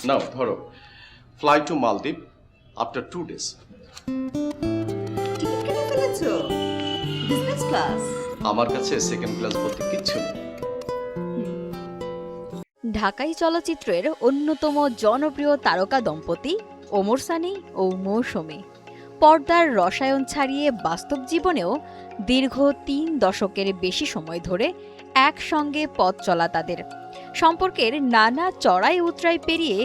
নাও ধরো, fly two মালদ্বীপ after 2 days। Ticket কেটে ফেলেছো? Business class? আমার কাছে সেকেন্ড ক্লাস বলতে কিচ্ছু নেই। ঢাকাই চলচ্চিত্রের অন্যতম জনপ্রিয় তারকা দম্পতি ওমর সানি ও মৌসুমী পর্দার রসায়ন ছাড়িয়ে বাস্তব জীবনেও দীর্ঘ ৩ দশকের বেশি সময় ধরে একসঙ্গে পথ চলা তাদের সম্পর্কের নানা চড়াই উতরাই পেরিয়ে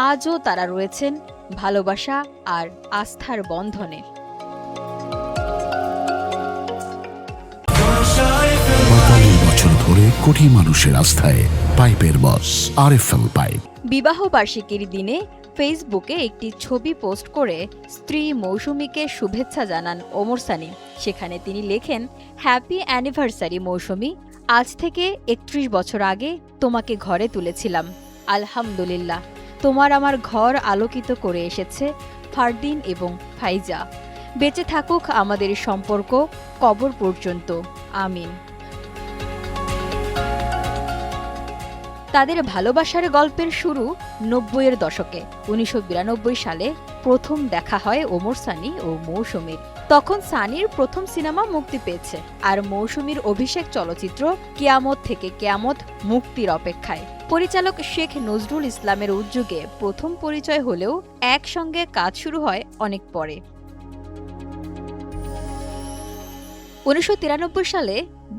আজও তারা রয়েছেন ভালোবাসা আর আস্থার বন্ধনে। ৪৫ বছর ধরে কোটি মানুষের আস্থায় পাইপের বস আরএফএল পাইপ। বিবাহ বার্ষিকীর দিনে ফেসবুকে একটি ছবি পোস্ট করে স্ত্রী মৌসুমীকে শুভেচ্ছা জানান ওমর সানি। সেখানে তিনি লেখেন, হ্যাপি অ্যানিভার্সারি মৌসুমী, আজ থেকে ৩১ বছর আগে তোমাকে ঘরে তুলেছিলাম। আলহামদুলিল্লাহ, তোমার আমার ঘর আলোকিত করে এসেছে ফারদিন এবং ফাইজা। বেঁচে থাকুক আমাদের সম্পর্ক কবর পর্যন্ত, আমিন। তাদের ভালোবাসার গল্পের শুরু ৯০-এর দশকে। ১৯৯২ সালে প্রথম দেখা হয় ওমর সানি ও মৌসুমীর। তখন সানির প্রথম সিনেমা মুক্তি পেয়েছে, আর মৌসুমীর অভিষেক চলচ্চিত্র কিয়ামত থেকে কিয়ামত মুক্তির অপেক্ষায়। পরিচালক শেখ নজরুল ইসলামের উদ্যোগে প্রথম পরিচয় হলেও একসঙ্গে কাজ শুরু হয় অনেক পরে। ১৯৯৩ সালে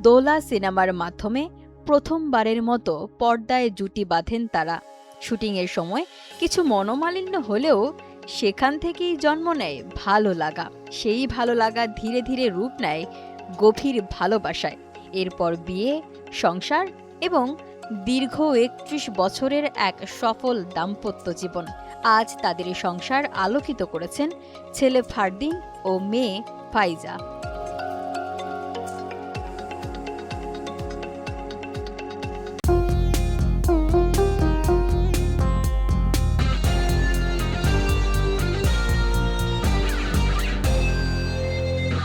দোলা সিনেমার মাধ্যমে প্রথমবারের মতো পর্দায় জুটি বাঁধেন তারা। শুটিংয়ের সময় কিছু মনোমালিন্য হলেও সেখান থেকেই জন্ম নেয় ভালো লাগা। সেই ভালো লাগা ধীরে ধীরে রূপ নেয় গভীর ভালোবাসায়। এরপর বিয়ে, সংসার এবং দীর্ঘ ৩১ বছরের এক সফল দাম্পত্য জীবন। আজ তাদের সংসার আলোকিত করেছেন ছেলে ফারদিন ও মেয়ে ফাইজা।